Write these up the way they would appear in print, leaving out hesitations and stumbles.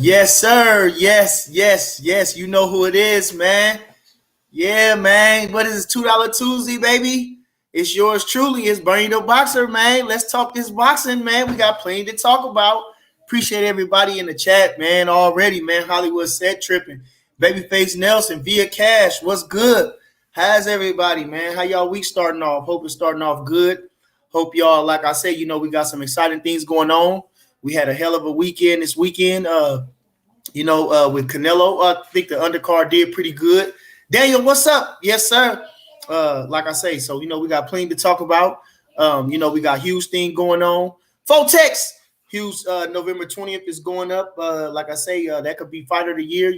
Yes, sir. Yes, yes, yes. You know who it is, man. Yeah, man. What is it? $2 Tuesday, baby? It's yours truly. It's Bernie the Boxer, man. Let's talk this boxing, man. We got plenty to talk about. Appreciate everybody in the chat, man. Already, man. Hollywood set tripping. Babyface Nelson via cash. What's good? How's everybody, man? How y'all week starting off? Hope it's starting off good. Hope y'all, like I said, we got some exciting things going on. We had a hell of a weekend this weekend. With Canelo, I think the undercard did pretty good. Daniel, what's up? Yes, sir. Like I say, so we got plenty to talk about. We got Hughes thing going on. Fotex Hughes, November 20th is going up. Like I say, that could be fighter of the year.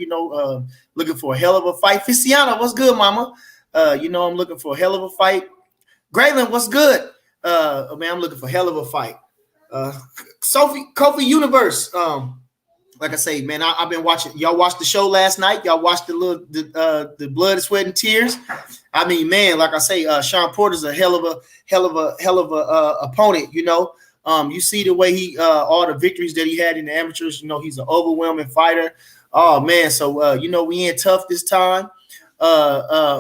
Looking for a hell of a fight. Ficiana, what's good, mama? I'm looking for a hell of a fight. Graylin, what's good? Man, I'm looking for a hell of a fight. Kofi Universe. Like I say, man, I've been watching. Y'all watched the show last night. Y'all watched the blood, sweat, and tears. I mean, man, like I say, Sean Porter's a hell of a opponent. You see the way he all the victories that he had in the amateurs. He's an overwhelming fighter. Oh man, so we in tough this time.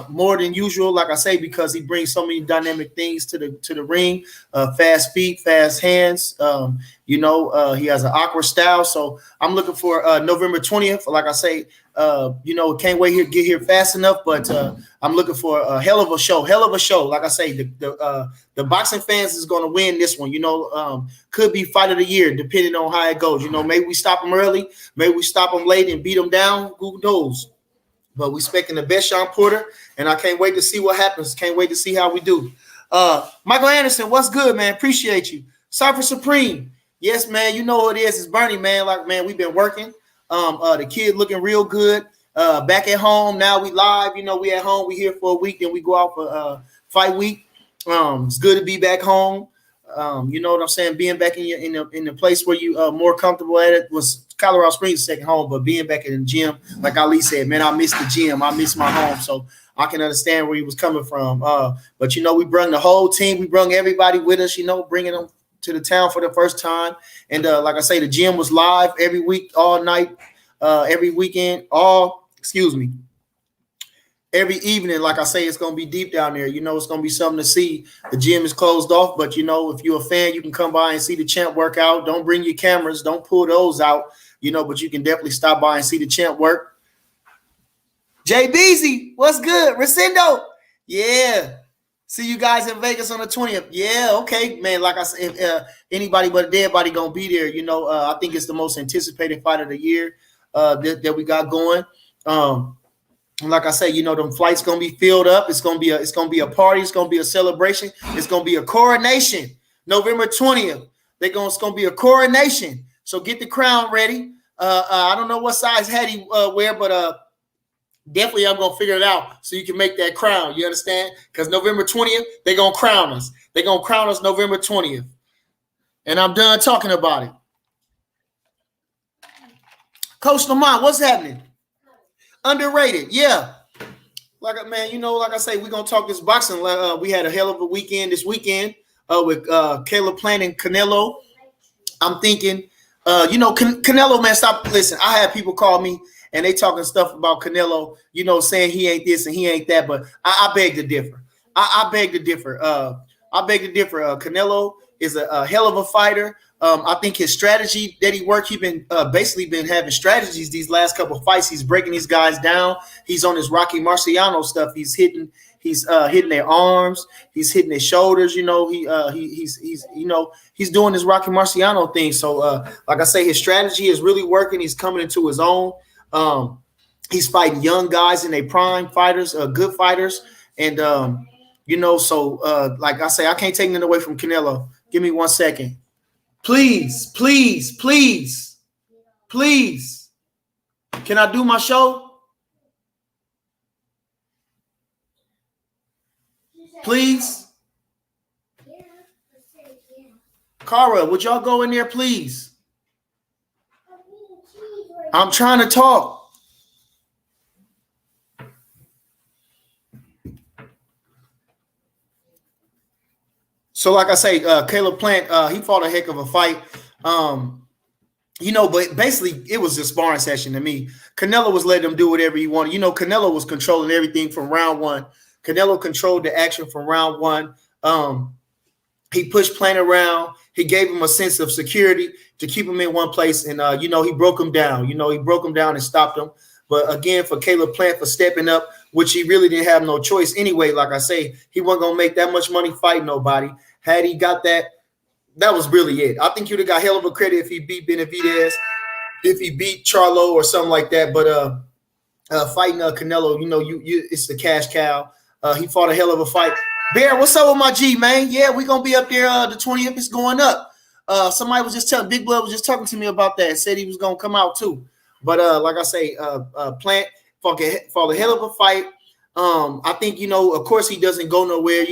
More than usual, like I say, because he brings so many dynamic things to the ring. Fast feet, fast hands. He has an awkward style. So I'm looking for November 20th. Like I say, can't wait here, get here fast enough. But I'm looking for a hell of a show. Like I say, the boxing fans is going to win this one. Could be fight of the year depending on how it goes. Maybe we stop them early, maybe we stop them late and beat them down. Who knows? But we expecting the best Sean Porter, and I can't wait to see what happens. Can't wait to see how we do. Michael Anderson, what's good, man? Appreciate you. Cypher Supreme. Yes, man, you know what it is. It's Bernie, man. Like, man, we've been working. The kid looking real good. Back at home. Now we live. We at home. We here for a week, then we go out for fight week. It's good to be back home. You know what I'm saying? Being back in the place where you more comfortable at it was Colorado Springs second home, but being back in the gym, like Ali said, man, I miss the gym. I miss my home. So I can understand where he was coming from. But we brung the whole team. We brung everybody with us, bringing them to the town for the first time. And like I say, the gym was live every week, all night, every weekend, every evening. Like I say, it's going to be deep down there. It's going to be something to see. The gym is closed off, but, if you're a fan, you can come by and see the champ work out. Don't bring your cameras. Don't pull those out, but you can definitely stop by and see the champ work. Jay Beasy, what's good? Resendo. Yeah. See you guys in Vegas on the 20th. Yeah, okay, man. Like I said, anybody but a dead body going to be there. I think it's the most anticipated fight of the year that we got going. Like I say, them flights gonna be filled up. It's gonna be a party. It's gonna be a celebration. It's gonna be a coronation. November 20th. It's gonna be a coronation. So get the crown ready. I don't know what size hat he wear, but definitely I'm gonna figure it out so you can make that crown. You understand? Because November 20th, they're gonna crown us. They're gonna crown us November 20th. And I'm done talking about it. Coach Lamont, what's happening? Underrated, yeah. Like I say, we're gonna talk this boxing. We had a hell of a weekend this weekend with Caleb Plant and Canelo. I'm thinking, Canelo, man, stop. Listen, I had people call me and they talking stuff about Canelo, saying he ain't this and he ain't that. But I beg to differ. I beg to differ. Canelo is a hell of a fighter. I think his strategy that he worked, he been basically been having strategies these last couple of fights. He's breaking these guys down. He's on his Rocky Marciano stuff. He's hitting their arms. He's hitting their shoulders. He's doing his Rocky Marciano thing. So like I say, his strategy is really working. He's coming into his own. He's fighting young guys in their prime fighters, good fighters. And so like I say, I can't take it away from Canelo. Give me 1 second. Please. Can I do my show? Please. Cara, would y'all go in there, please? I'm trying to talk. So like I say, Caleb Plant, he fought a heck of a fight. but basically it was a sparring session to me. Canelo was letting him do whatever he wanted. Canelo was controlling everything from round one. Canelo controlled the action from round one. He pushed Plant around. He gave him a sense of security to keep him in one place. And, he broke him down. He broke him down and stopped him. But again, for Caleb Plant for stepping up, which he really didn't have no choice anyway. Like I say, he wasn't going to make that much money fighting nobody. Had he got that, that was really it. I think you'd have got hell of a credit if he beat Benavidez, if he beat Charlo or something like that. But fighting Canelo, it's the cash cow. He fought a hell of a fight. Bear, what's up with my G, man? Yeah, we're going to be up there. The 20th is going up. Somebody was just telling, Big Blood was just talking to me about that. Said he was going to come out too. But like I say, Plant fought a hell of a fight. I think, of course he doesn't go nowhere.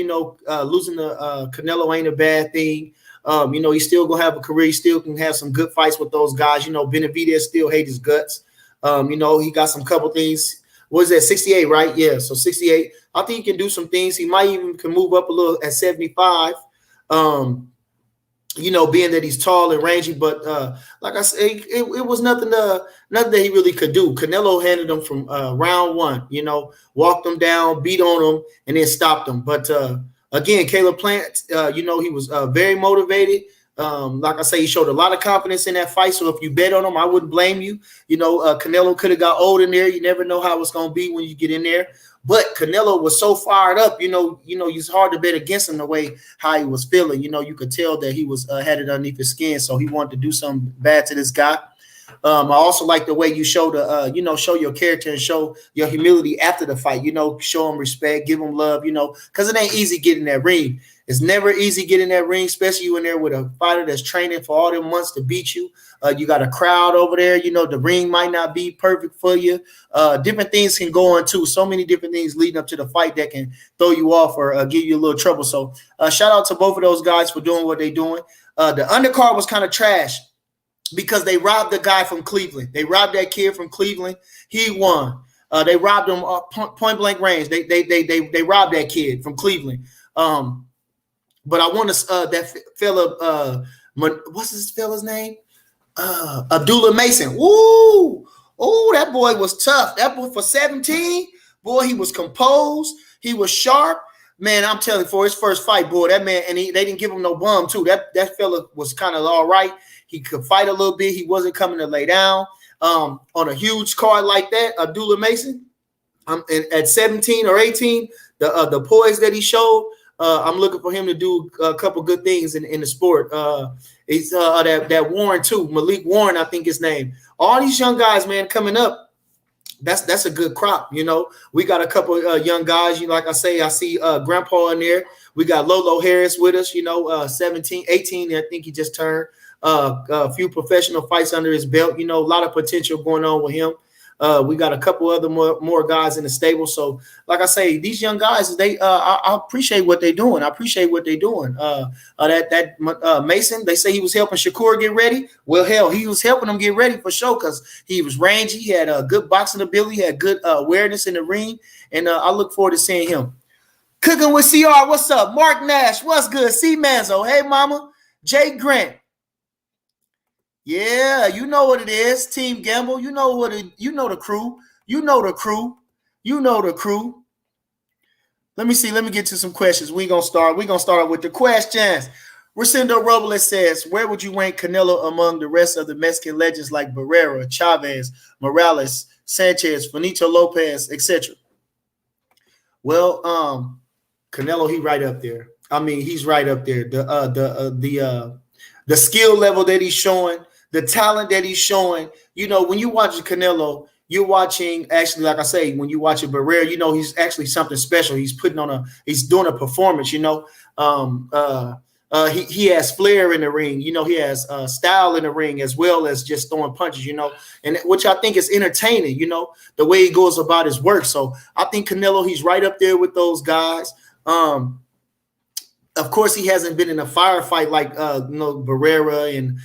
Losing to Canelo ain't a bad thing. He's still going to have a career. He still can have some good fights with those guys. Benavidez still hate his guts. He got some couple things. What is that, 68, right? Yeah, so 68. I think he can do some things. He might even can move up a little at 75, being that he's tall and rangy. But like I said, it was nothing that he really could do. Canelo handled him from round one, walked him down, beat on him, and then stopped him. But again, Caleb Plant, he was very motivated. Like I say, he showed a lot of confidence in that fight. So if you bet on him, I wouldn't blame you. Canelo could have got old in there. You never know how it's going to be when you get in there. But Canelo was so fired up, it's hard to bet against him the way how he was feeling. You could tell that he was had it underneath his skin. So he wanted to do something bad to this guy. I also like the way you show show your character and show your humility after the fight, show him respect, give him love, because it ain't easy getting that ring. It's never easy getting that ring, especially you in there with a fighter that's training for all them months to beat you. You got a crowd over there. The ring might not be perfect for you. Different things can go on too. So many different things leading up to the fight that can throw you off or give you a little trouble. So shout out to both of those guys for doing what they're doing. The undercard was kind of trash because they robbed the guy from Cleveland. They robbed that kid from Cleveland. He won. They robbed him point blank range. They robbed that kid from Cleveland. But I want to that fella. What's this fella's name? Abdullah Mason. Ooh, that boy was tough. That boy for 17, boy, he was composed. He was sharp. Man, I'm telling you, for his first fight, boy, that man, and they didn't give him no bum too. That fella was kind of all right. He could fight a little bit. He wasn't coming to lay down. On a huge card like that, Abdullah Mason, at 17 or 18, the poise that he showed. I'm looking for him to do a couple good things in the sport. He's that Warren too, Malik Warren, I think his name. All these young guys, man, coming up. That's a good crop. We got a couple young guys. Like I say, I see Grandpa in there. We got Lolo Harris with us. 17, 18. I think he just turned. A few professional fights under his belt. A lot of potential going on with him. We got a couple other more guys in the stable. So, like I say, these young guys, I appreciate what they're doing. I appreciate what they're doing. Mason, they say he was helping Shakur get ready. Well, hell, he was helping him get ready for sure because he was rangy. He had a good boxing ability. He had good awareness in the ring. And I look forward to seeing him. Cooking with CR, what's up? Mark Nash, what's good? C Manzo, hey, mama. Jay Grant. Yeah, you know what it is. Team Gamble, you know the crew. You know the crew. Let me see. Let me get to some questions. We're gonna start with the questions. Rosendo Robles says, where would you rank Canelo among the rest of the Mexican legends like Barrera, Chavez, Morales, Sanchez, Benito Lopez, etc.? Well, Canelo, he's right up there. I mean, he's right up there. The skill level that he's showing, the talent that he's showing. When you watch Canelo, you're watching actually, like I say, when you watch Barrera, he's actually something special. He's he's doing a performance. He has flair in the ring. He has style in the ring as well as just throwing punches. And which I think is entertaining. The way he goes about his work. So I think Canelo, he's right up there with those guys. Of course, he hasn't been in a firefight like Barrera and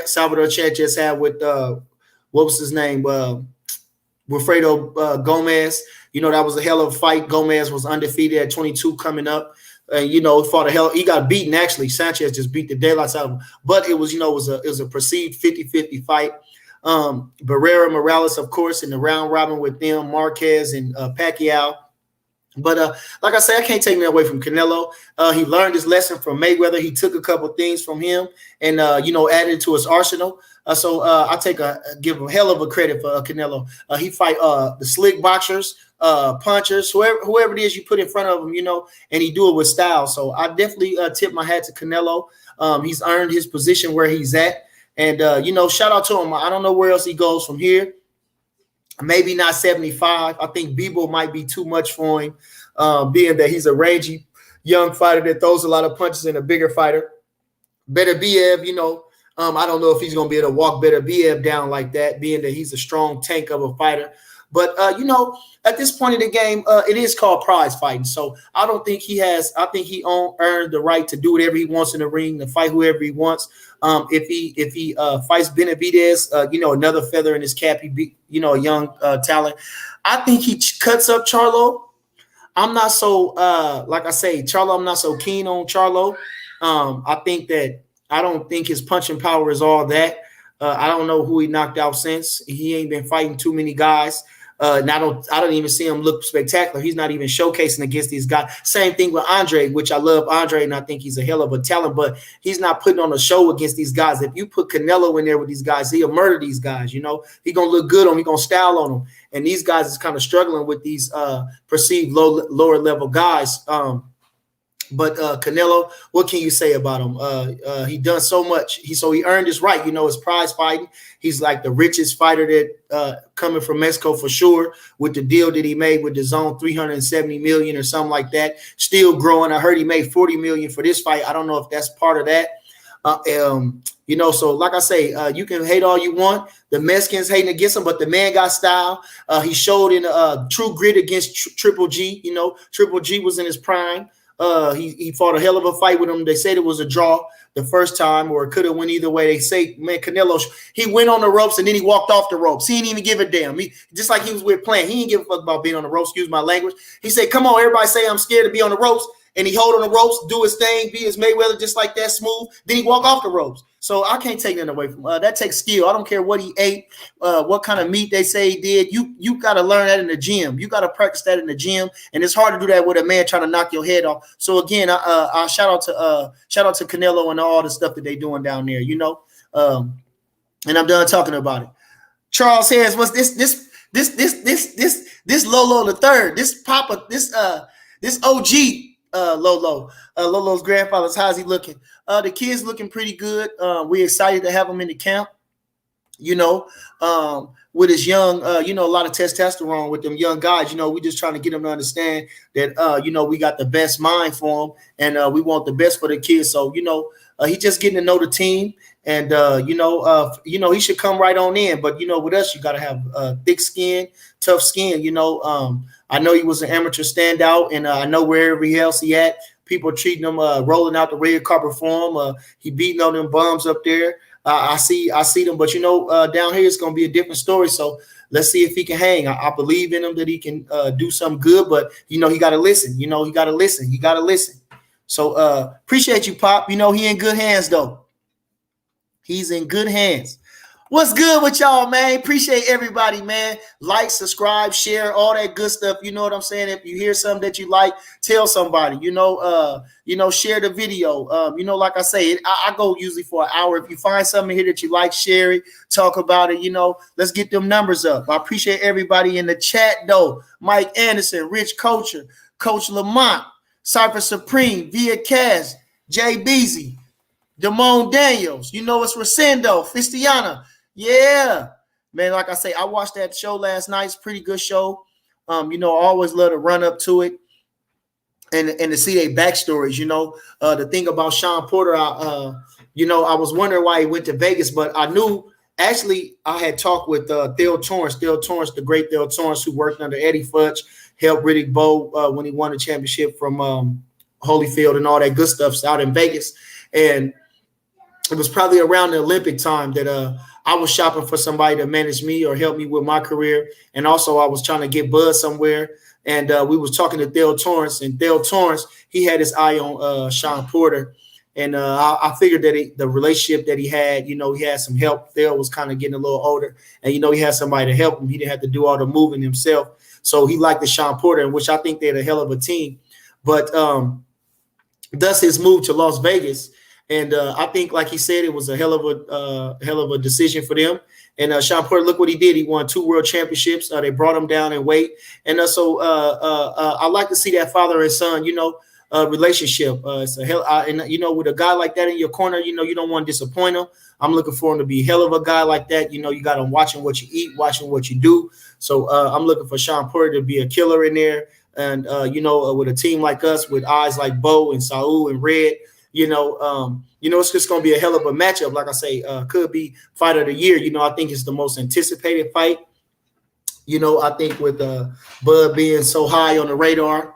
Salvador Sanchez had with what was his name, Wilfredo Gomez. That was a hell of a fight. Gomez was undefeated at 22 coming up. fought a hell. He got beaten actually. Sanchez just beat the daylights out of him. But it was, it was a perceived 50-50 fight. Barrera Morales, of course, in the round robin with them, Marquez and Pacquiao. But like I say, I can't take that away from Canelo. He learned his lesson from Mayweather. He took a couple things from him and added to his arsenal. So I give him hell of a credit for Canelo. He fight the slick boxers, punchers, whoever it is you put in front of him, and he do it with style. So I definitely tip my hat to Canelo. He's earned his position where he's at. And, shout out to him. I don't know where else he goes from here. Maybe not 75. I think Bebo might be too much for him, being that he's a rangy young fighter that throws a lot of punches and a bigger fighter. Beterbiev, I don't know if he's going to be able to walk Beterbiev down like that, being that he's a strong tank of a fighter. But, at this point in the game, it is called prize fighting. So I don't think he has – I think he earned the right to do whatever he wants in the ring, to fight whoever he wants. If he fights Benavidez, another feather in his cap, he beat, a young talent. I think he cuts up Charlo. I'm not so like I say, Charlo, I'm not so keen on Charlo. I don't think his punching power is all that. I don't know who he knocked out since. He ain't been fighting too many guys. And I don't even see him look spectacular. He's not even showcasing against these guys. Same thing with Andre, which I love Andre, and I think he's a hell of a talent, but he's not putting on a show against these guys. If you put Canelo in there with these guys, he'll murder these guys. He's going to look good on them. He's going to style on them. And these guys is kind of struggling with these perceived lower level guys. But Canelo, what can you say about him? He done so much. He earned his right. His prize fighting. He's like the richest fighter that coming from Mexico for sure. With the deal that he made with the zone, $370 million or something like that. Still growing. I heard he made $40 million for this fight. I don't know if that's part of that. So like I say, you can hate all you want. The Mexicans hating against him, but the man got style. He showed in true grit against Triple G. Triple G was in his prime. He fought a hell of a fight with him. They said it was a draw the first time, or it could have went either way. They say, man, Canelo, he went on the ropes and then he walked off the ropes. He didn't even give a damn. Just like he was with playing. He didn't give a fuck about being on the ropes. Excuse my language. He said, come on, everybody say I'm scared to be on the ropes. And he hold on the ropes, do his thing, be his Mayweather just like that, smooth. Then he walk off the ropes. So I can't take that away from him. That takes skill. I don't care what he ate, what kind of meat they say he did. You got to learn that in the gym. You got to practice that in the gym, and it's hard to do that with a man trying to knock your head off. So again, I shout out to Canelo and all the stuff that they doing down there. And I'm done talking about it. Charles Harris, what's this Lolo the third? This Papa, this OG. Lolo's grandfather's. How's he looking? The kid's looking pretty good. We're excited to have him in the camp. With his young, a lot of testosterone with them young guys. We just trying to get them to understand that we got the best mind for him, and we want the best for the kids. So he just getting to know the team, and he should come right on in. But with us, you got to have thick skin, tough skin. I know he was an amateur standout, and I know wherever else he at, people treating him, rolling out the red carpet for him. He beating on them bums up there. I see them, but down here it's gonna be a different story. So let's see if he can hang. I believe in him that he can do something good, but he got to listen. He got to listen. He got to listen. So appreciate you, Pop. He in good hands though. He's in good hands. What's good with y'all, man? Appreciate everybody, man. Like, subscribe, share, all that good stuff. You know what I'm saying? If you hear something that you like, tell somebody. Share the video. Like I say, I go usually for an hour. If you find something here that you like, share it, talk about it. Let's get them numbers up. I appreciate everybody in the chat, though. Mike Anderson, Rich Culture, Coach Lamont, Cypress Supreme, Via Cash, Jay Beasy, Damone Daniels. It's Rosendo, Fistiana. Yeah, man. Like I say, I watched that show last night. It's a pretty good show. I always love to run up to it and to see their backstories. The thing about Sean Porter, I was wondering why he went to Vegas, but I knew actually I had talked with Theo Torrance, the great Theo Torrance, who worked under Eddie Futch, helped Riddick Bowe when he won the championship from Holyfield and all that good stuff out in Vegas. And it was probably around the Olympic time that I was shopping for somebody to manage me or help me with my career. And also I was trying to get buzz somewhere. And we was talking to Thel Torrance, and Thel Torrance, he had his eye on Sean Porter. And I figured that the relationship that he had, he had some help. Thel was kind of getting a little older, and, he had somebody to help him. He didn't have to do all the moving himself. So he liked the Sean Porter, in which I think they're a hell of a team. But thus his move to Las Vegas. And I think, like he said, it was a hell of a decision for them. And Sean Porter, look what he did. He won 2 world championships. They brought him down in weight. And so I like to see that father and son, relationship. It's a hell, and with a guy like that in your corner, you don't want to disappoint him. I'm looking for him to be a hell of a guy like that. You got him watching what you eat, watching what you do. So I'm looking for Sean Porter to be a killer in there. And with a team like us, with eyes like Bo and Saul and Red, it's just going to be a hell of a matchup. Like I say, could be fight of the year. I think it's the most anticipated fight. I think with Bud being so high on the radar,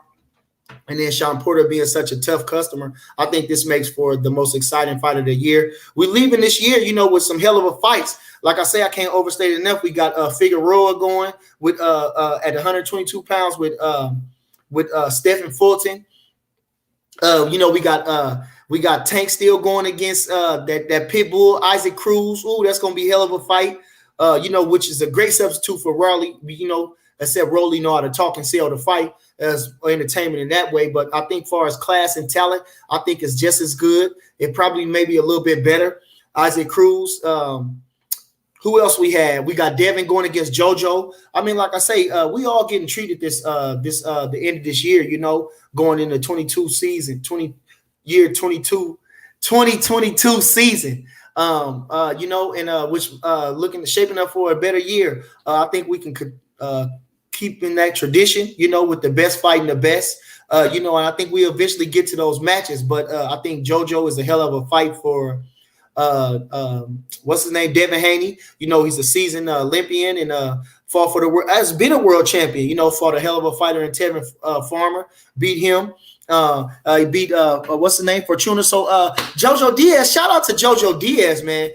and then Sean Porter being such a tough customer, I think this makes for the most exciting fight of the year. We're leaving this year, with some hell of a fights. Like I say, I can't overstate it enough. We got Figueroa going with at 122 pounds with Stephen Fulton. We got Tank still going against that pit bull Isaac Cruz. Ooh, that's gonna be a hell of a fight. Which is a great substitute for Raleigh. Except Rolly know how to talk and sell the fight as entertainment in that way. But I think, far as class and talent, I think it's just as good. It probably maybe a little bit better. Isaac Cruz. Who else we had? We got Devin going against JoJo. I mean, like I say, we all getting treated the end of this year, going into 2022 season. Looking shaping up for a better year. I think we can keep in that tradition, with the best fighting the best. And I think we eventually get to those matches. But I think JoJo is a hell of a fight for what's his name? Devin Haney. He's a seasoned Olympian and fought for the world. Has been a world champion. Fought a hell of a fighter in Tevin Farmer. Beat him. He beat what's the name? Fortuna. So JoJo Diaz. Shout out to JoJo Diaz, man.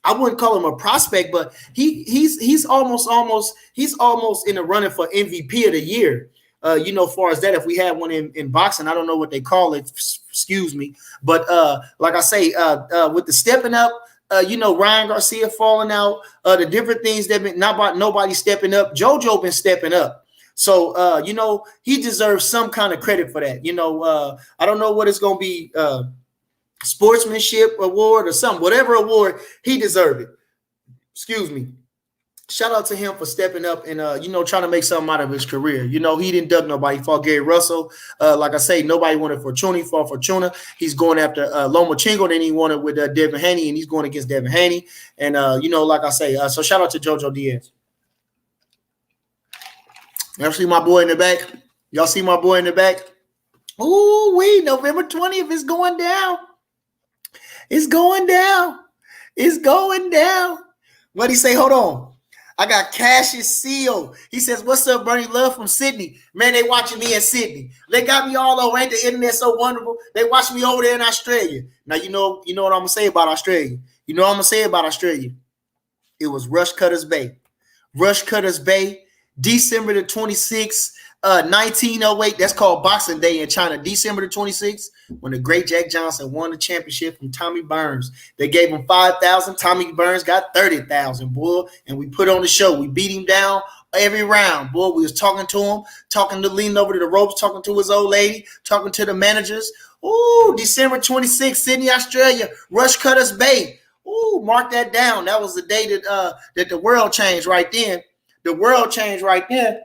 I wouldn't call him a prospect, but he's almost in the running for MVP of the year. Far as that, if we had one in boxing, I don't know what they call it. Excuse me, but like I say, with the stepping up, Ryan Garcia falling out, the different things that been not about nobody stepping up. JoJo been stepping up. So, he deserves some kind of credit for that. I don't know what it's going to be, sportsmanship award or something, whatever award, he deserved it. Excuse me. Shout out to him for stepping up and, trying to make something out of his career. He didn't duck nobody. He fought Gary Russell. Like I say, nobody wanted Fortuna. He fought Fortuna. He's going after Lomachenko. Then he wanted with Devin Haney, and he's going against Devin Haney. And, like I say, so shout out to JoJo Diaz. Y'all see my boy in the back? Y'all see my boy in the back? Ooh, November 20th is going down. It's going down. It's going down. What'd he say? Hold on. I got Cassius Seal. He says, what's up, Bernie Love from Sydney? Man, they watching me in Sydney. They got me all over. Ain't the internet so wonderful? They watching me over there in Australia. Now, you know what I'm going to say about Australia. You know what I'm going to say about Australia? It was Rush Cutters Bay. Rush Cutters Bay, December the 26th, 1908. That's called Boxing Day in China. December the 26th, when the great Jack Johnson won the championship from Tommy Burns. They gave him $5,000. Tommy Burns got $30,000, boy. And we put on the show. We beat him down every round, boy. We was talking to him, leaning over to the ropes, talking to his old lady, talking to the managers. Ooh, December 26th, Sydney, Australia, Rush Cutters Bay. Ooh, mark that down. That was the day that the world changed right then. The world changed right there.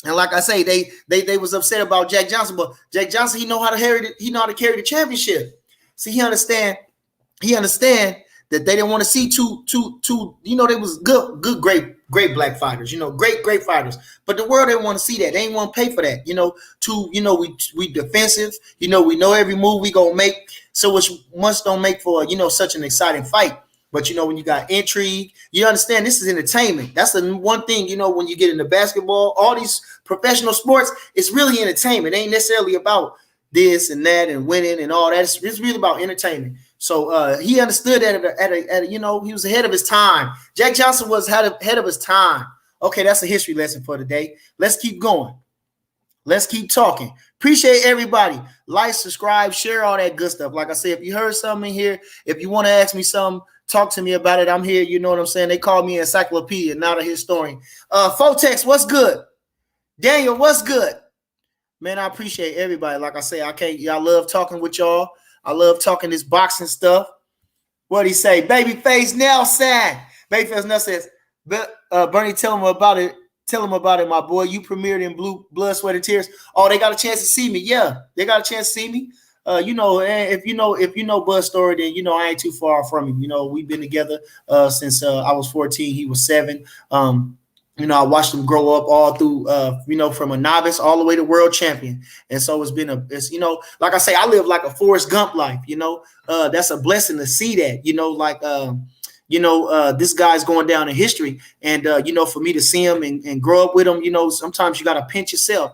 And like I say, they was upset about Jack Johnson, but Jack Johnson, he know how to carry the championship. See, he understand that they didn't want to see two, they was good, great black fighters, great fighters. But the world didn't want to see that. They didn't want to pay for that. We defensive, we know every move we gonna make. So it must don't make for, such an exciting fight. But, when you got intrigue, you understand this is entertainment. That's the one thing, when you get into basketball, all these professional sports, it's really entertainment. It ain't necessarily about this and that and winning and all that. It's really about entertainment. So he understood that he was ahead of his time. Jack Johnson was ahead of his time Okay, that's a history lesson for today. Let's keep going. Let's keep talking. Appreciate everybody. Like, subscribe, share all that good stuff. Like I said, if you heard something in here, if you want to ask me something, talk to me about it. I'm here. You know what I'm saying? They call me an encyclopedia, not a historian. Fotex, what's good? Daniel, what's good? Man, I appreciate everybody. Like I say, I love talking with y'all. I love talking this boxing stuff. What'd he say? Babyface Nelson. Babyface Nelson says, Bernie, tell him about it. Tell them about it, my boy. You premiered in Blood, Sweat, and Tears. Oh, they got a chance to see me. Yeah, they got a chance to see me. If you know Bud's story, then I ain't too far from him. We've been together since I was 14. He was 7. I watched him grow up all through, from a novice all the way to world champion. And so it's like I say, I live like a Forrest Gump life. That's a blessing to see that. This guy's going down in history, and for me to see him and grow up with him, sometimes you got to pinch yourself,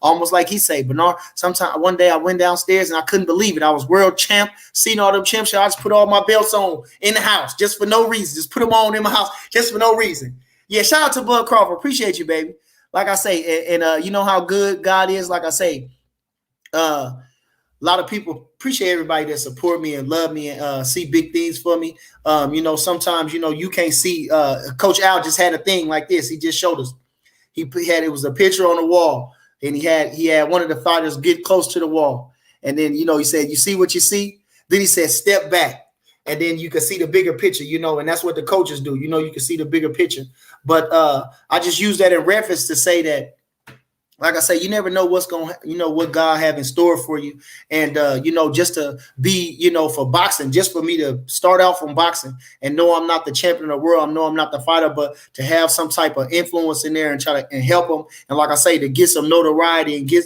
almost like he say, Bernard. Sometimes one day I went downstairs and I couldn't believe it. I was world champ, seen all them championships. I just put all my belts on in the house just for no reason. Just put them on in my house just for no reason. Yeah, shout out to Bud Crawford. Appreciate you, baby. Like I say, and you know how good God is. Like I say, a lot of people appreciate everybody that support me and love me and see big things for me. Sometimes, you can't see. Coach Al just had a thing like this. He just showed us. It was a picture on the wall, and he had one of the fighters get close to the wall. And then, he said, you see what you see? Then he said, step back. And then you can see the bigger picture, and that's what the coaches do. You can see the bigger picture. But I just use that in reference to say that, like I say, you never know what's what God have in store for you. And, just to be, for boxing, just for me to start out from boxing and know I'm not the champion of the world. I know I'm not the fighter, but to have some type of influence in there and try to help them. And like I say, to get some notoriety and get,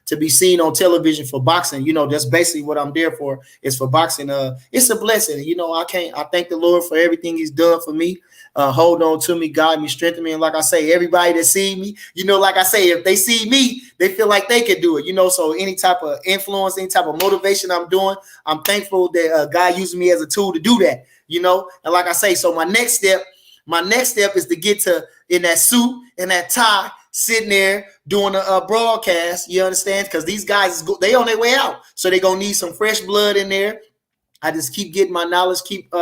to be seen on television for boxing, that's basically what I'm there for, is for boxing. It's a blessing. I thank the Lord for everything he's done for me. Hold on to me, guide me, strengthen me. And like I say, everybody that see me, like I say, if they see me, they feel like they can do it, so any type of influence, any type of motivation I'm doing, I'm thankful that God uses me as a tool to do that, and like I say, so my next step is to get to in that suit and that tie, sitting there doing a broadcast, you understand? Because these guys, they on their way out, so they're going to need some fresh blood in there. I just keep getting my knowledge, keep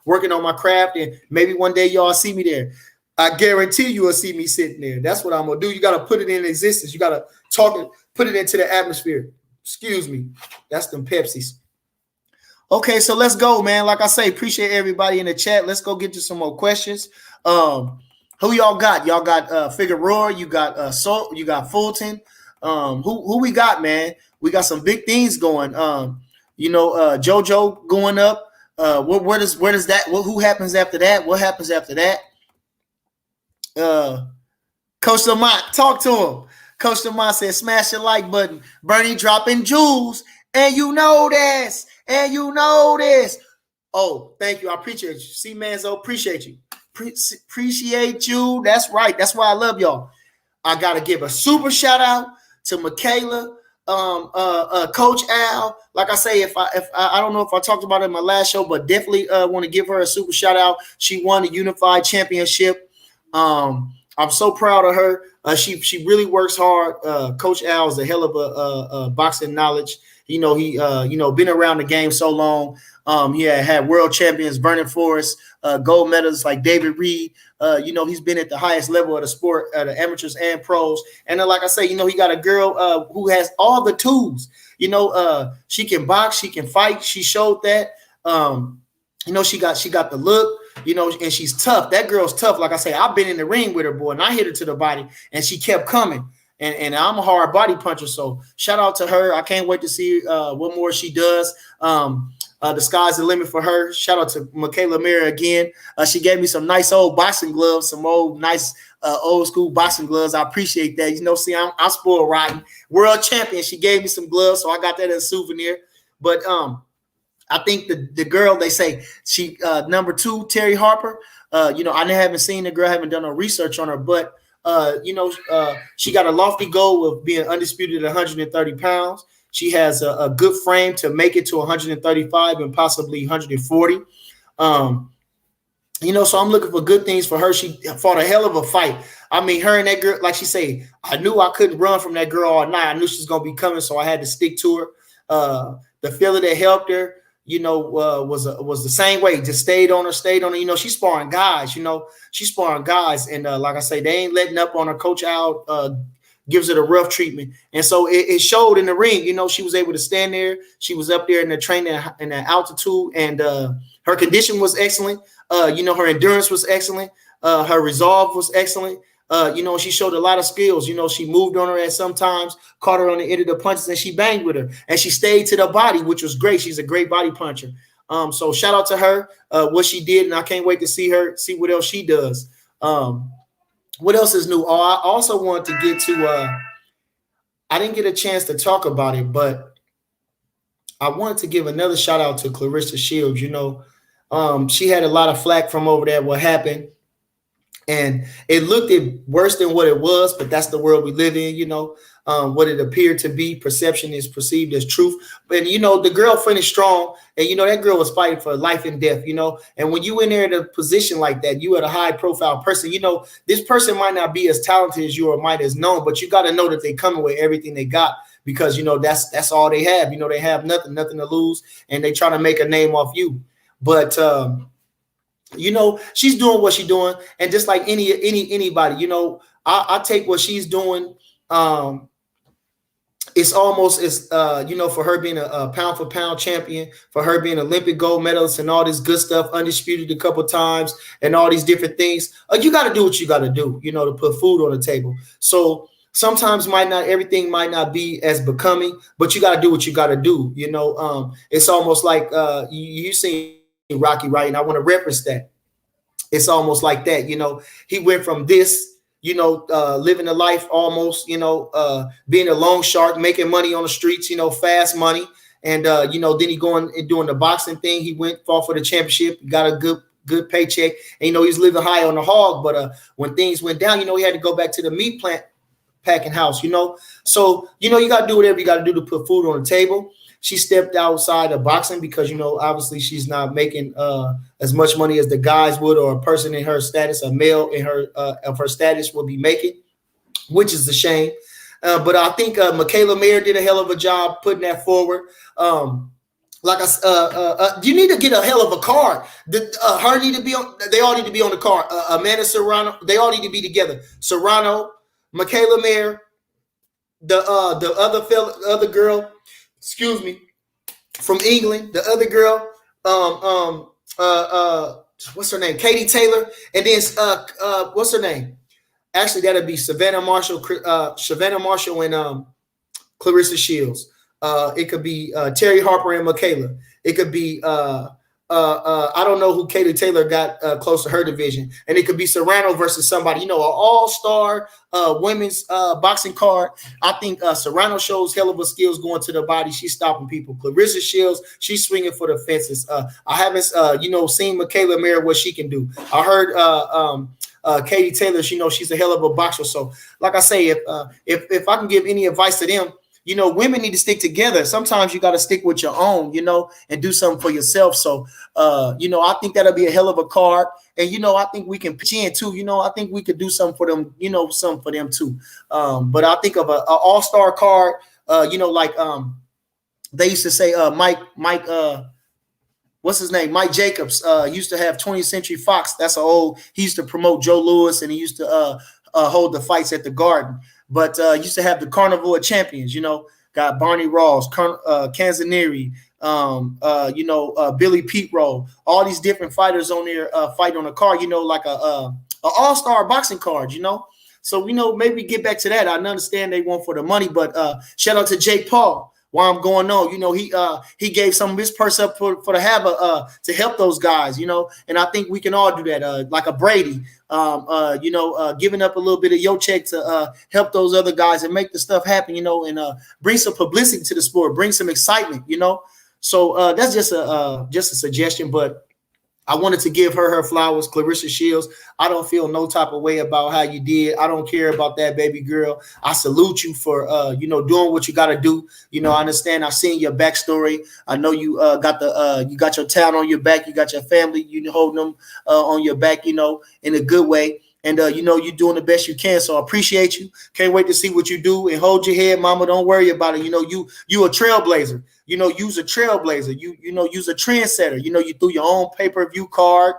working on my craft, and maybe one day y'all see me there. I guarantee you will see me sitting there. That's what I'm going to do. You got to put it in existence. You got to talk it, put it into the atmosphere. Excuse me. That's them Pepsis. Okay, so let's go, man. Like I say, appreciate everybody in the chat. Let's go get to some more questions. Who y'all got? Y'all got Figueroa. You got Salt. You got Fulton. Who we got, man? We got some big things going. JoJo going up. Where does that? Who happens after that? What happens after that? Coach Lamont, talk to him. Coach Lamont said, "Smash the like button." Bernie dropping jewels, and you know this. Oh, thank you. I appreciate you. See, Manzo, appreciate you. Appreciate you. That's right. That's why I love y'all. I gotta give a super shout out to Michaela. Coach Al, like I say, if I don't know if I talked about it in my last show, but definitely want to give her a super shout out. She won the Unified Championship. I'm so proud of her. She really works hard. Coach Al is a hell of a boxing knowledge. He been around the game so long. He had world champions, Vernon Forrest, gold medalists like David Reed. He's been at the highest level of the sport, the amateurs and pros. And then, like I say, he got a girl who has all the tools. She can box, she can fight. She showed that. She got the look, and she's tough. That girl's tough. Like I say, I've been in the ring with her, boy, and I hit her to the body, and she kept coming. And I'm a hard body puncher, so shout out to her. I can't wait to see what more she does. The sky's the limit for her. Shout out to Michaela Mira again. She gave me some nice old boxing gloves, some old nice old school boxing gloves. I appreciate that. See, I'm spoiled rotten. World champion. She gave me some gloves, so I got that as a souvenir. But I think the girl, they say she number 2, Terry Harper. I haven't seen the girl, haven't done no research on her, but she got a lofty goal of being undisputed at 130 pounds. She has a good frame to make it to 135 and possibly 140. So I'm looking for good things for her. She fought a hell of a fight. I mean, her and that girl, like she said, I knew I couldn't run from that girl all night. I knew she was gonna be coming, so I had to stick to her. The fella that helped her, was the same way. Just stayed on her. She's sparring guys. She's sparring guys, and like I say, they ain't letting up on her. Coach Al gives it a rough treatment, and so it showed in the ring. She was able to stand there. She was up there in the training in the altitude, and her condition was excellent. Her endurance was excellent. Her resolve was excellent. She showed a lot of skills. She moved on her at sometimes, caught her on the end of the punches, and she banged with her. And she stayed to the body, which was great. She's a great body puncher. So shout out to her, what she did, and I can't wait to see what else she does. What else is new? Oh, I also want to get to I didn't get a chance to talk about it, but I wanted to give another shout out to Clarissa Shields. She had a lot of flack from over there, what happened. And it looked worse than what it was, but that's the world we live in, what it appeared to be. Perception is perceived as truth. But, the girl finished strong. And, that girl was fighting for life and death, And when you in there in a position like that, you are a high profile person, this person might not be as talented as you or might as known, but you got to know that they coming with everything they got. Because, that's all they have. They have nothing to lose. And they try to make a name off you. But, she's doing what she's doing, and just like anybody, I take what she's doing. It's almost for her being a pound for pound champion, for her being Olympic gold medalist and all this good stuff, undisputed a couple times, and all these different things. You got to do what you got to do, to put food on the table. So sometimes everything might not be as becoming, but you got to do what you got to do. It's almost like you seen Rocky, right? And I want to reference that. It's almost like that, he went from this, living a life almost, being a loan shark, making money on the streets, fast money. And, then he going and doing the boxing thing. He fought for the championship, got a good paycheck. And, he was living high on the hog. But when things went down, he had to go back to the meat plant packing house, So, you got to do whatever you got to do to put food on the table. She stepped outside of boxing because, obviously she's not making as much money as the guys would, or a person in her status, a male in her of her status would be making, which is a shame. But I think Michaela Mayer did a hell of a job putting that forward. You need to get a hell of a card. Her need to be on. They all need to be on the card. Amanda Serrano. They all need to be together. Serrano, Michaela Mayer, the other girl. Excuse me, from England, the other girl, what's her name? Katie Taylor, and then what's her name? Actually, that'd be Savannah Marshall and Clarissa Shields. It could be Terry Harper and Michaela. It could be I don't know who Katie Taylor got close to her division, and it could be Serrano versus somebody, an all-star women's boxing card. I think Serrano shows hell of a skills going to the body. She's stopping people. Clarissa Shields, she's swinging for the fences. I haven't seen Michaela Mayer what she can do. I heard Katie Taylor, she's a hell of a boxer. So like I say, if I can give any advice to them, women need to stick together. Sometimes you got to stick with your own, and do something for yourself. So, I think that'll be a hell of a card. And, I think we can pitch in too. I think we could do something for them, something for them too. But I think of an all-star card, like they used to say Mike, what's his name? Mike Jacobs used to have 20th Century Fox. He used to promote Joe Louis, and he used to hold the fights at the Garden. But used to have the Carnival of Champions, got Barney Ross, Canzanieri, Billy Pete Roll, all these different fighters on there fight on a card, like a all-star boxing card, So, maybe get back to that. I understand they want for the money, but shout out to Jake Paul. While I'm going on, he gave some of his purse up for the have to help those guys, and I think we can all do that. Like a Brady, giving up a little bit of your check to help those other guys and make the stuff happen, and bring some publicity to the sport, bring some excitement, So that's just a suggestion, but I wanted to give her flowers, Clarissa Shields. I don't feel no type of way about how you did. I don't care about that, baby girl. I salute you for, doing what you got to do. I understand. I've seen your backstory. I know you you got your town on your back. You got your family. You holding them on your back, in a good way. And, you're doing the best you can. So I appreciate you. Can't wait to see what you do. And hold your head, mama. Don't worry about it. You a trailblazer. You's a trailblazer. You's a trendsetter. You threw your own pay-per-view card.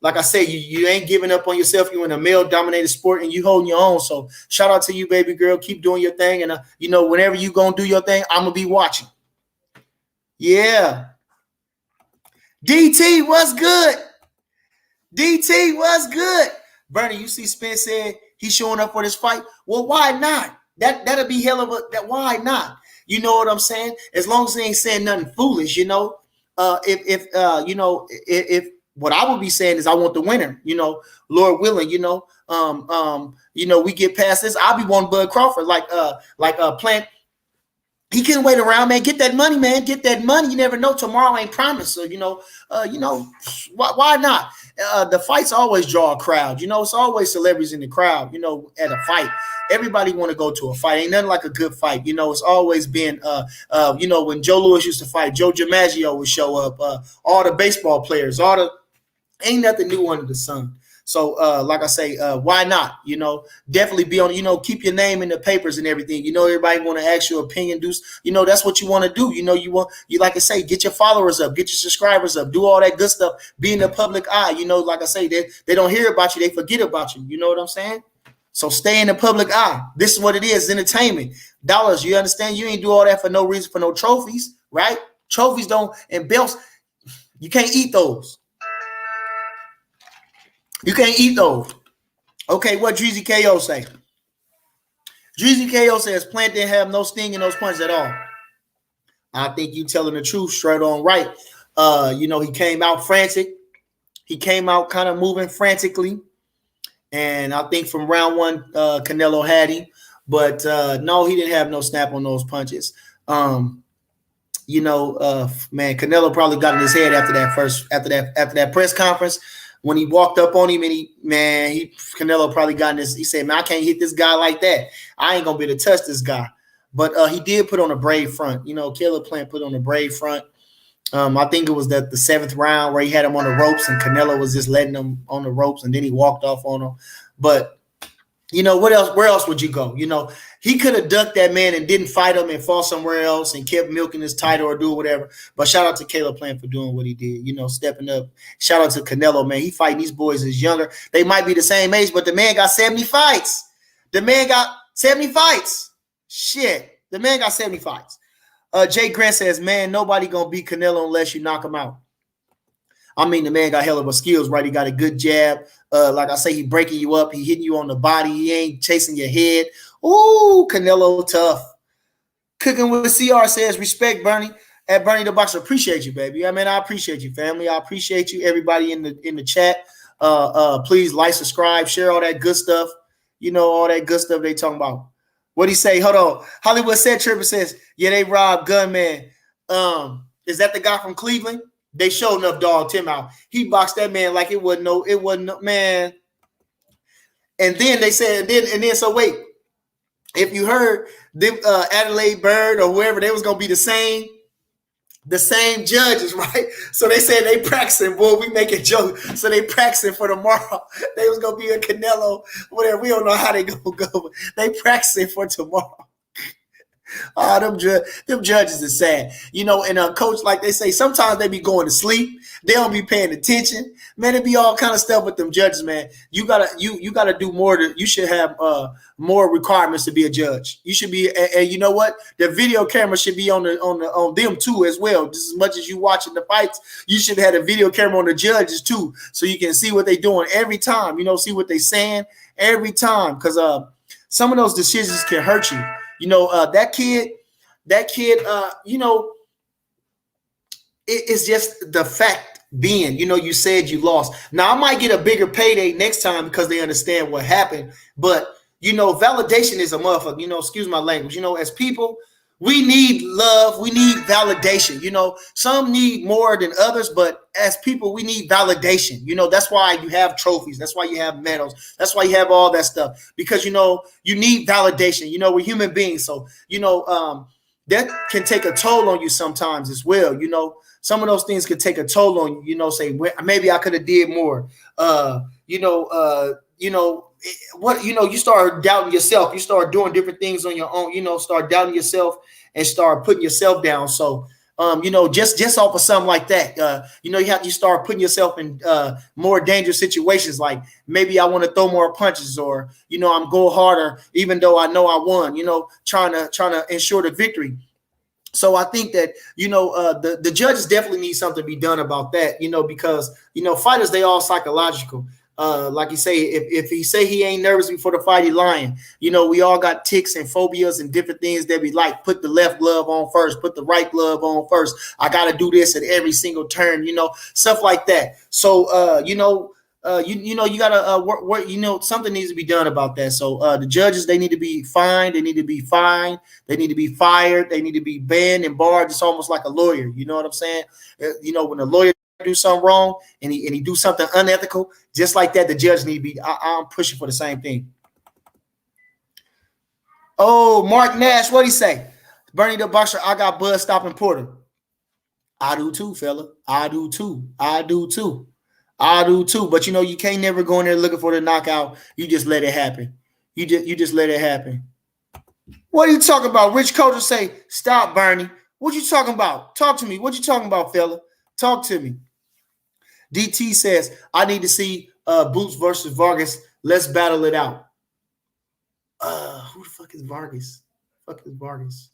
Like I said, you ain't giving up on yourself. You're in a male-dominated sport, and you holding your own. So shout out to you, baby girl. Keep doing your thing. And, whenever you going to do your thing, I'm going to be watching. Yeah. DT, what's good? DT, what's good? Bernie, you see Spence said he's showing up for this fight. Well, why not? That'll be hell of a why not? You know what I'm saying? As long as they ain't saying nothing foolish, if what I would be saying is I want the winner, Lord willing, we get past this. I'll be wanting Bud Crawford like Plant. He couldn't wait around, man. Get that money, man. Get that money. You never know. Tomorrow ain't promised. So, why not? The fights always draw a crowd. It's always celebrities in the crowd, at a fight. Everybody want to go to a fight. Ain't nothing like a good fight. It's always been, when Joe Louis used to fight, Joe DiMaggio would show up, all the baseball players, ain't nothing new under the sun. So, like I say, why not? Definitely be on, keep your name in the papers and everything. Everybody want to ask your opinion. That's what you want to do. You like I say, get your followers up, get your subscribers up, do all that good stuff, be in the public eye. Like I say, they don't hear about you, they forget about you. You know what I'm saying? So stay in the public eye. This is what it is, entertainment. Dollars, you understand? You ain't do all that for no reason, for no trophies, right? Trophies and belts, you can't eat those. You can't eat those. Okay, what Dreezy KO say? Dreezy KO says Plant didn't have no sting in those punches at all. I think you telling the truth, straight on right. He came out frantic. He came out kind of moving frantically. And I think from round one, Canelo had him. But no, he didn't have no snap on those punches. Man, Canelo probably got in his head after that press conference. When he walked up on him and Canelo probably got in he said, man, I can't hit this guy like that. I ain't going to be able to touch this guy. But he did put on a brave front. Caleb Plant put on a brave front. I think it was the seventh round where he had him on the ropes and Canelo was just letting him on the ropes and then he walked off on him. But, what else? Where else would you go? He could have ducked that man and didn't fight him and fought somewhere else and kept milking his title or do whatever. But shout out to Caleb Plant for doing what he did, stepping up. Shout out to Canelo, man. He fighting these boys is younger. They might be the same age, but the man got 70 fights. The man got 70 fights. Shit. The man got 70 fights. Jay Grant says, man, nobody going to beat Canelo unless you knock him out. I mean, the man got hell of a skills, right? He got a good jab. Like I say, he breaking you up. He hitting you on the body. He ain't chasing your head. Ooh, Canelo tough. Cooking with CR says, respect, Bernie. At Bernie the Boxer, appreciate you, baby. I mean, I appreciate you, family. I appreciate you, everybody in the chat. Please like, subscribe, share all that good stuff. All that good stuff they talking about. What'd he say? Hold on. Hollywood Said Tripper says, yeah, they robbed Gunman. Is that the guy from Cleveland? They showed enough dogged him out. He boxed that man like it wasn't no man. And then they said, so wait. If you heard them Adelaide Bird or whoever, they was gonna be the same judges, right? So they said they practicing, boy. We making jokes. So they practicing for tomorrow. They was gonna be a Canelo, whatever. We don't know how they gonna go. They practicing for tomorrow. Oh, them judges are sad. And coach, like they say, sometimes they be going to sleep. They don't be paying attention. Man, it be all kind of stuff with them judges, man. You gotta do more. You should have more requirements to be a judge. You should be, and you know what? The video camera should be on them too as well. Just as much as you watching the fights, you should have a video camera on the judges too, so you can see what they doing every time. See what they saying every time, because some of those decisions can hurt you. That kid, it's just the fact being, you said you lost. Now, I might get a bigger payday next time because they understand what happened. But, validation is a motherfucker, excuse my language. As people, We need love. We need validation. You know, some need more than others, but as people, we need validation. You know, that's why you have trophies. That's why you have medals. That's why you have all that stuff, because, you know, you need validation. You know, we're human beings. So, you know, that can take a toll on you sometimes as well. You know, some of those things could take a toll on you, you know, say, maybe I could have did more. What, you know, you start doubting yourself. You start doing different things on your own, you know, start doubting yourself and start putting yourself down. So, you know, just off of something like that, you know, you start putting yourself in more dangerous situations. Like maybe I want to throw more punches, or, you know, I'm go harder, even though I know I won, you know, trying to ensure the victory. So I think that, you know, the judges definitely need something to be done about that, you know, because, you know, fighters, they all psychological. Like you say, if he say he ain't nervous before the fight, he lying. You know, we all got tics and phobias and different things that we like. Put the left glove on first, put the right glove on first. I got to do this at every single turn, you know, stuff like that. So, you know, you gotta work. You know, something needs to be done about that. So the judges, they need to be fined. They need to be fined. They need to be fired. They need to be banned and barred. It's almost like a lawyer. You know what I'm saying? You know, when a lawyer do something wrong and he do something unethical, just like that, the judge need to be. I'm pushing for the same thing. Oh, Mark Nash, what'd he say? Bernie the Boxer, I got buzz stopping Porter. I do too, fella. I do too. I do too. I do too. But you know, you can't never go in there looking for the knockout. You just let it happen. You just let it happen. What are you talking about? Rich Coach say, stop, Bernie. What you talking about? Talk to me. What you talking about, fella? Talk to me. DT says, I need to see Boots versus Vargas. Let's battle it out. Who the fuck is Vargas? Vargas.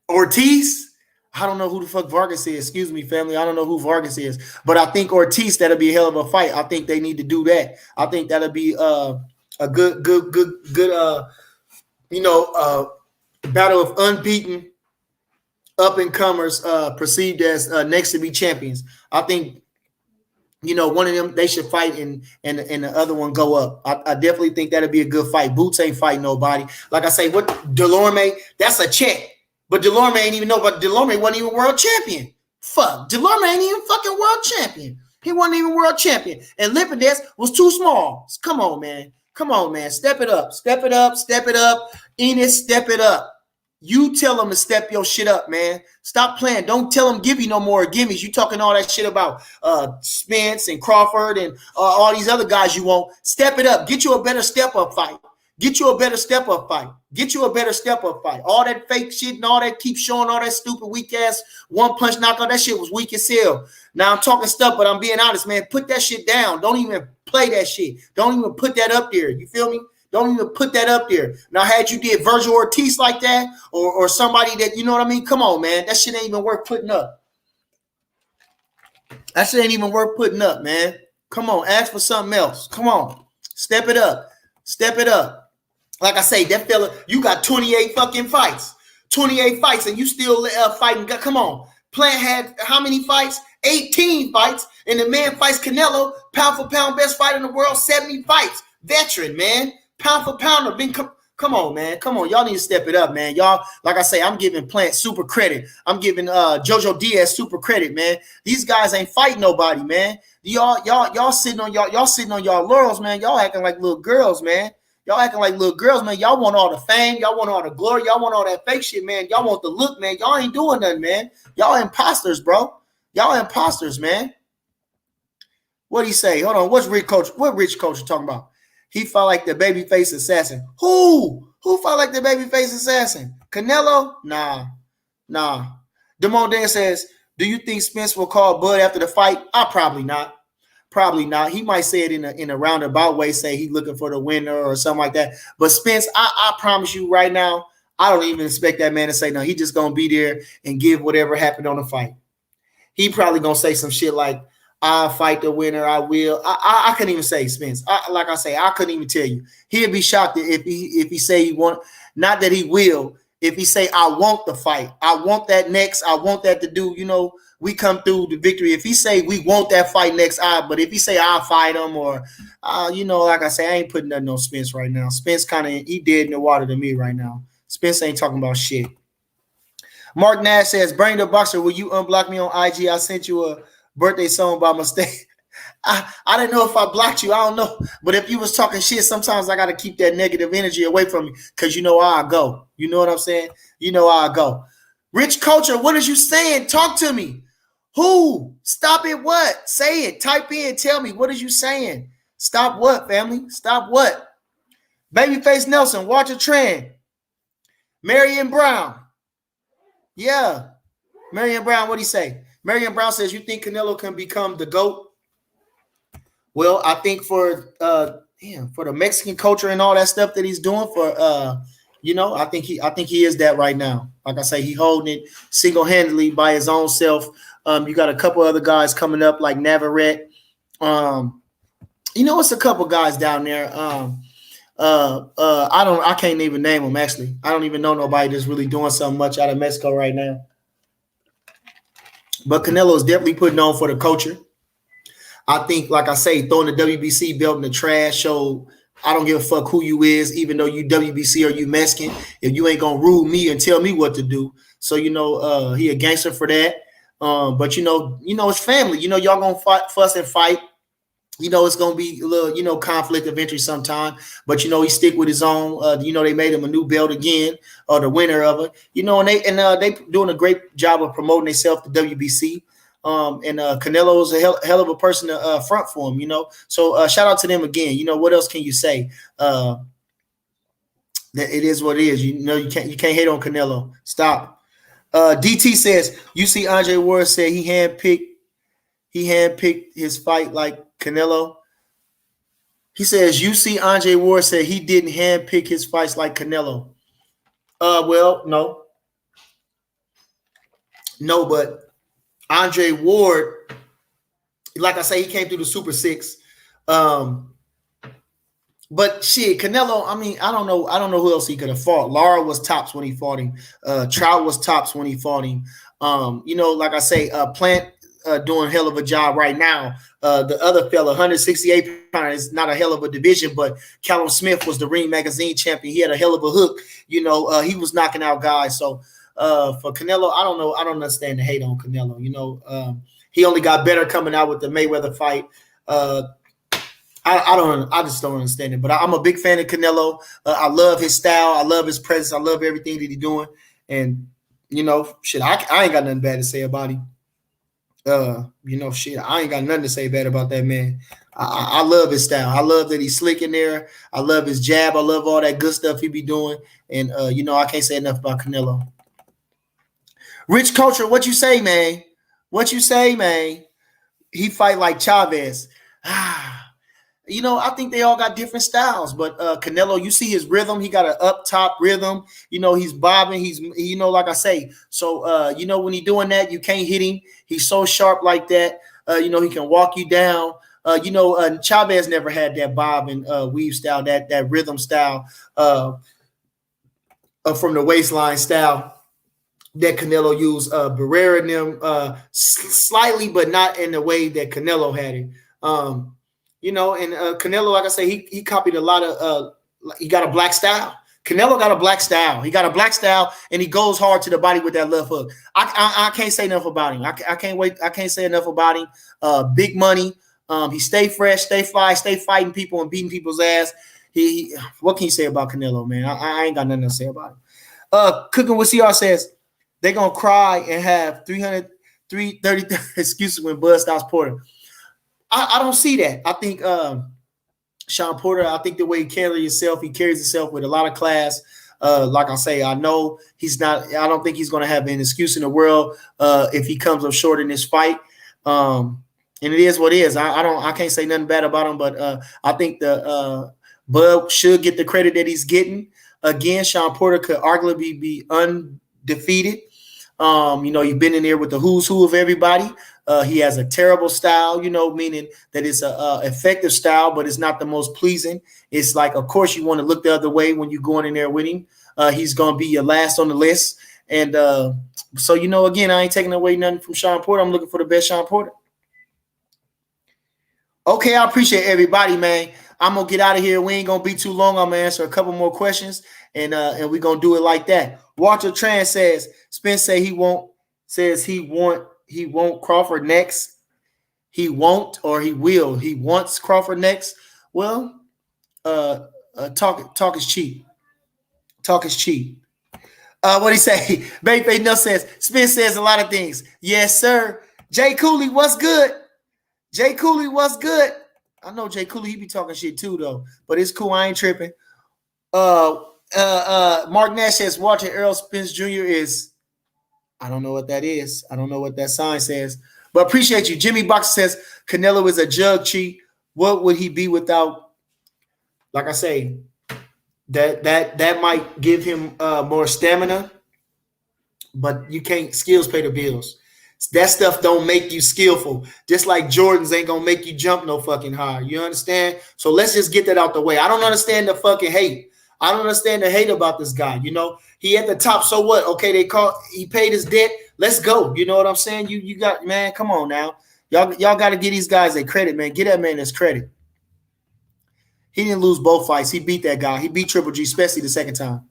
Ortiz? I don't know who the fuck Vargas is. Excuse me, family. I don't know who Vargas is. But I think Ortiz, that'll be a hell of a fight. I think they need to do that. I think that'll be a good battle of unbeaten up-and-comers perceived as next to be champions. I think, you know, one of them, they should fight and the other one go up. I definitely think that'll be a good fight. Boots ain't fighting nobody. Like I say, what Delorme, that's a check. But Delorme ain't even know, but Delorme wasn't even world champion. Fuck, Delorme ain't even fucking world champion. He wasn't even world champion. And Lipinets was too small. Come on, man. Step it up. Enos, step it up. You tell them to step your shit up, man. Stop playing. Don't tell them give you no more gimmies. You talking all that shit about Spence and Crawford and all these other guys you want. Step it up. Get you a better step-up fight. All that fake shit and all that keep showing all that stupid weak-ass one-punch knockout, that shit was weak as hell. Now, I'm talking stuff, but I'm being honest, man. Put that shit down. Don't even play that shit. Don't even put that up there. You feel me? Don't even put that up there. Now, had you did Virgil Ortiz like that or somebody that, you know what I mean? Come on, man. That shit ain't even worth putting up. Man. Come on. Ask for something else. Come on. Step it up. Like I say, that fella, you got 28 fucking fights. 28 fights, and you still fighting. Come on. Plant had how many fights? 18 fights. And the man fights Canelo, pound for pound best fighter in the world, 70 fights. Veteran, man. Pound for pound. Come on, man. Come on. Y'all need to step it up, man. Y'all, like I say, I'm giving Plant super credit. I'm giving Jojo Diaz super credit, man. These guys ain't fighting nobody, man. Y'all sitting on y'all laurels, man. Y'all acting like little girls, man. Y'all want all the fame. Y'all want all the glory. Y'all want all that fake shit, man. Y'all want the look, man. Y'all ain't doing nothing, man. Y'all imposters, bro. Y'all imposters, man. What'd he say? Hold on. What Rich Coach talking about? He fought like the babyface assassin. Who fought like the babyface assassin? Canelo? Nah. Damon Dan says, do you think Spence will call Bud after the fight? Probably not. He might say it in a roundabout way, say he's looking for the winner or something like that. But Spence, I promise you right now, I don't even expect that man to say no. He just going to be there and give whatever happened on the fight. He probably going to say some shit like, I'll fight the winner. I will. I couldn't even say Spence. Like I say, I couldn't even tell you. He'd be shocked if he say he want. Not that he will. If he say I want the fight, I want that next. I want that to do. You know, we come through the victory. If he say we want that fight next, but if he say I'll fight him or, like I say, I ain't putting nothing on Spence right now. Spence he dead in the water to me right now. Spence ain't talking about shit. Mark Nash says, Brain the Boxer, will you unblock me on IG? I sent you a birthday song by mistake. I didn't know if I blocked you. I don't know. But if you was talking shit, sometimes I got to keep that negative energy away from you because you know how I go. You know what I'm saying? You know how I go. Rich Culture, what is you saying? Talk to me. Who? Stop it what? Say it. Type in. Tell me. What is you saying? Stop what, family? Stop what? Babyface Nelson, watch a trend. Marion Brown. Yeah. Marion Brown, what do you say? Marion Brown says, you think Canelo can become the GOAT? Well, I think for the Mexican culture and all that stuff that he's doing I think he is that right now. Like I say, he holding it single-handedly by his own self. You got a couple other guys coming up like Navarrete. It's a couple guys down there. I can't even name them actually. I don't even know nobody that's really doing something much out of Mexico right now. But Canelo is definitely putting on for the culture. I think, like I say, throwing the WBC belt in the trash show, I don't give a fuck who you is, even though you WBC or you Mexican. If you ain't gonna rule me and tell me what to do. So, he a gangster for that. But it's family. Y'all gonna fuss and fight. It's gonna be a little, conflict of interest sometime. But he stick with his own. They made him a new belt again, or the winner of it. And they doing a great job of promoting themselves to WBC. And Canelo is a hell of a person to front for him, So shout out to them again. What else can you say? That it is what it is. You can't hate on Canelo. Stop. DT says, you see Andre Ward said he handpicked his fight like Canelo. He says, you see Andre Ward said he didn't handpick his fights like Canelo. Well, no. No, but Andre Ward, like I say, he came through the Super Six. But shit, Canelo, I don't know who else he could have fought. Lara was tops when he fought him. Trout was tops when he fought him. Like I say, Plant doing a hell of a job right now. The other fella, 168 pounder, is not a hell of a division, but Callum Smith was the Ring Magazine champion. He had a hell of a hook. He was knocking out guys. So for Canelo, I don't know. I don't understand the hate on Canelo. He only got better coming out with the Mayweather fight. I just don't understand it. But I'm a big fan of Canelo. I love his style. I love his presence. I love everything that he's doing. And shit, I ain't got nothing bad to say about him. Shit, I ain't got nothing to say bad about that man. I love his style. I love that he's slick in there. I love his jab. I love all that good stuff he be doing. And I can't say enough about Canelo. Rich Culture, what you say, man? What you say, man? He fight like Chavez. I think they all got different styles, but Canelo, you see his rhythm. He got an up top rhythm. He's bobbing. He's, like I say. So, when he's doing that, you can't hit him. He's so sharp like that. He can walk you down. Chavez never had that bob and weave style, that rhythm style from the waistline style that Canelo used. Barrera and them slightly, but not in the way that Canelo had it. Canelo, like I say, he copied a lot of he got a black style. Canelo got a black style. He got a black style, and he goes hard to the body with that left hook. I can't say enough about him. I can't wait. I can't say enough about him. Big money. He stay fresh, stay fly, stay fighting people and beating people's ass. What can you say about Canelo, man? I ain't got nothing to say about him. Cooking with CR says they're gonna cry and have 330 excuses when Bud stops Porter. I don't see that. I think Sean Porter, I think the way he carries himself with a lot of class. Like I say, I know he's not. I don't think he's going to have an excuse in the world if he comes up short in this fight. And it is what it is. I can't say nothing bad about him, but I think the Bud should get the credit that he's getting. Again, Sean Porter could arguably be undefeated. He's been in there with the who's who of everybody. He has a terrible style, meaning that it's a effective style, but it's not the most pleasing. It's like, of course, you want to look the other way when you're going in there with him. He's going to be your last on the list. And so, again, I ain't taking away nothing from Sean Porter. I'm looking for the best Sean Porter. Okay, I appreciate everybody, man. I'm gonna get out of here. We ain't gonna be too long. I'm gonna answer a couple more questions, and we're gonna do it like that. Walter Tran says Spence say he won't Crawford next. He won't or he will. He wants Crawford next. Well, talk is cheap. Talk is cheap. What he say? Babyface Nuff says Spence says a lot of things. Yes, sir. Jay Cooley, what's good? Jay Cooley, what's good? I know Jay Cooley, he be talking shit too, though. But it's cool. I ain't tripping. Mark Nash says Walter Earl Spence Jr. is, I don't know what that is. I don't know what that sign says. But appreciate you. Jimmy Boxer says Canelo is a jug cheat. What would he be without? Like I say, that might give him more stamina, but you can't. Skills pay the bills. That stuff don't make you skillful. Just like Jordans ain't gonna make you jump no fucking high. You understand? So let's just get that out the way. I don't understand the fucking hate. I don't understand the hate about this guy. You know, he at the top. So what? Okay, he paid his debt. Let's go. You know what I'm saying? You got, man, come on now. Y'all got to give these guys their credit, man. Get that man his credit. He didn't lose both fights. He beat that guy. He beat Triple G, especially the second time.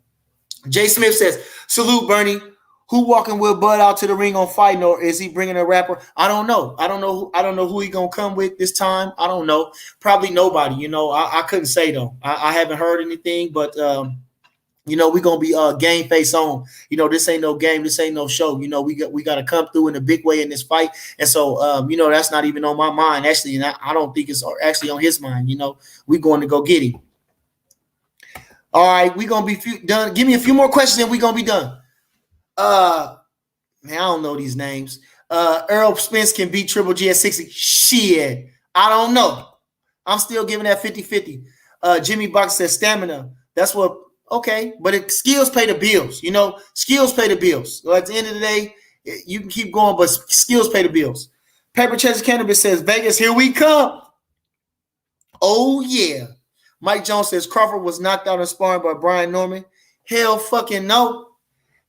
Jay Smith says, salute, Bernie. Who walking with Bud out to the ring on fight, or is he bringing a rapper? I don't know. I don't know who he gonna come with this time. I don't know. Probably nobody. You know, I couldn't say though. I haven't heard anything, but you know, we're gonna be game face on. You know, this ain't no game, this ain't no show. You know, we got to come through in a big way in this fight. And so you know, that's not even on my mind, actually, and I don't think it's actually on his mind. You know, we're going to go get him. All right, we're gonna be done. Give me a few more questions and we're gonna be done. Man, I don't know these names. Earl Spence can beat Triple G at 60. Shit, I don't know. I'm still giving that 50-50. Jimmy Box says stamina. That's what. Okay, but skills pay the bills. You know, skills pay the bills. So at the end of the day, you can keep going, but skills pay the bills. Paper Chase Cannabis says Vegas, here we come. Oh yeah. Mike Jones says Crawford was knocked out in sparring by Brian Norman. Hell fucking no.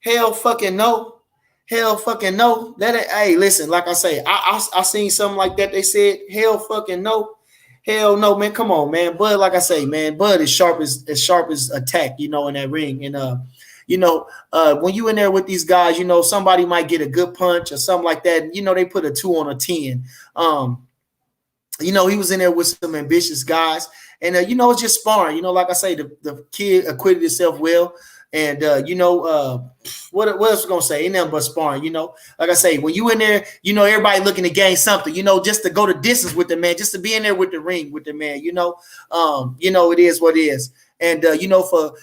Hell fucking no. Hell fucking no. Hey, listen, like I say, I seen something like that. They said, hell fucking no. Hell no, man. Come on, man. Bud, like I say, man, Bud is sharp as attack, you know, in that ring. And you know, when you in there with these guys, you know, somebody might get a good punch or something like that. And, you know, they put a 2 on a 10. You know, he was in there with some ambitious guys. And you know, it's just sparring. You know, like I say, the kid acquitted himself well. And you know, what else we gonna say? Ain't nothing but sparring. You know, like I say, when you in there, you know, everybody looking to gain something. You know, just to go the distance with the man, just to be in there with the ring with the man. You know, it is what it is. And you know, for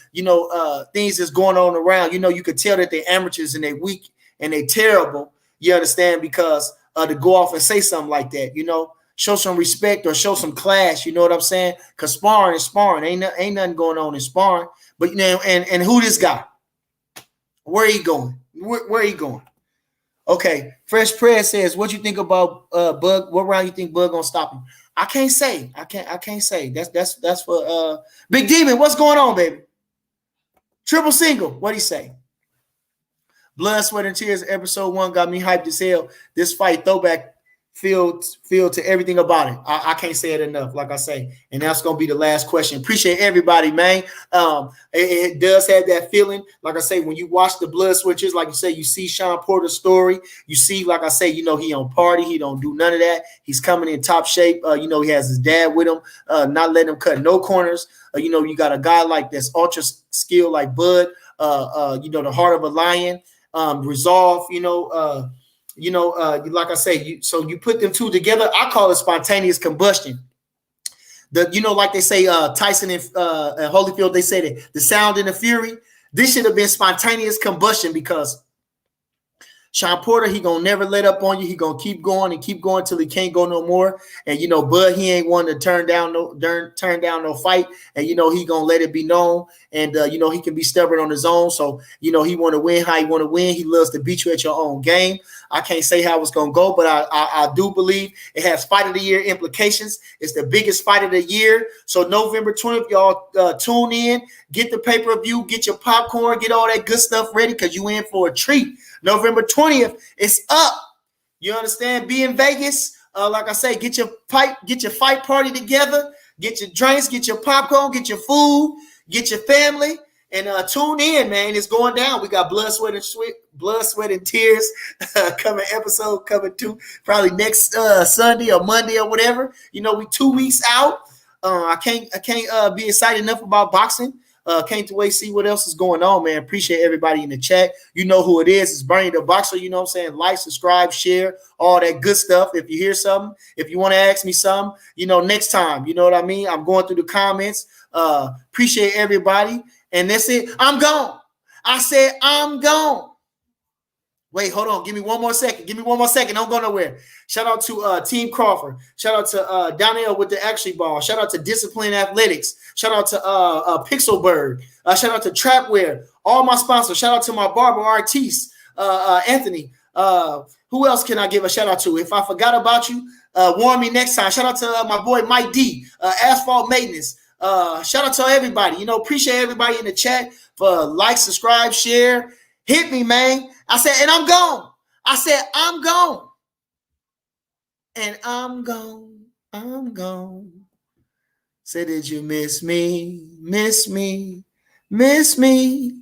things that's going on around, you know, you could tell that they're amateurs and they're weak and they're terrible. You understand? Because to go off and say something like that, you know, show some respect or show some class. You know what I'm saying? Because sparring is sparring. Ain't nothing going on in sparring. But you know, and who this guy? Where he going? Where he going? Okay, Fresh Press says, what you think about Bug? What round you think Bug gonna stop him? I can't say. I can't say. That's for Big Demon. What's going on, baby? Triple single. What'd he say? Blood, Sweat, and Tears, episode 1 got me hyped as hell. This fight throwback feel to everything about it. I can't say it enough, like I say. And that's gonna be the last question. Appreciate everybody, man. It does have that feeling. Like I say, when you watch the Blood Switches, like you say, you see Sean Porter's story. You see, like I say, you know, he on party. He don't do none of that. He's coming in top shape. You know, he has his dad with him, not letting him cut no corners. You know, you got a guy like this ultra skill like Bud. You know, the heart of a lion. Resolve. Like I say, so you put them two together. I call it spontaneous combustion. Like they say, Tyson and Holyfield, they say that the sound and the fury. This should have been spontaneous combustion because Sean Porter, he gonna never let up on you. He gonna keep going till he can't go no more. And you know, Bud, he ain't one to turn down no fight. And you know, he gonna let it be known. And you know, he can be stubborn on his own. So you know, he want to win how he want to win. He loves to beat you at your own game. I can't say how it's gonna go, but I do believe it has fight of the year implications. It's the biggest fight of the year. So November 20th, y'all tune in, get the pay-per-view, get your popcorn, get all that good stuff ready because you in for a treat. November 20th, it's up. You understand? Be in Vegas. Like I say, get your fight party together. Get your drinks, get your popcorn, get your food, get your family, and tune in, man. It's going down. We got blood, sweat, and tears episode coming to probably next Sunday or Monday or whatever. You know, we 2 weeks out. I can't be excited enough about boxing. Can't wait to see what else is going on, man. Appreciate everybody in the chat. You know who it is. It's Bernie the Boxer. You know what I'm saying? Like, subscribe, share, all that good stuff. If you hear something, if you want to ask me something, you know, next time, you know what I mean? I'm going through the comments. Appreciate everybody. And that's it. I'm gone. I said I'm gone. Wait, hold on. Give me one more second. Don't go nowhere. Shout out to Team Crawford. Shout out to Donnell with the Actually Ball. Shout out to Discipline Athletics. Shout out to Pixelberg. Shout out to Trapware. All my sponsors. Shout out to my barber artiste, Anthony. Who else can I give a shout out to? If I forgot about you, warn me next time. Shout out to my boy Mike D. Asphalt Maintenance. Shout out to everybody. You know, appreciate everybody in the chat for like, subscribe, share. Hit me, man. I said, and I'm gone. I said, I'm gone. And I'm gone. I'm gone. Say, did you miss me? Miss me? Miss me?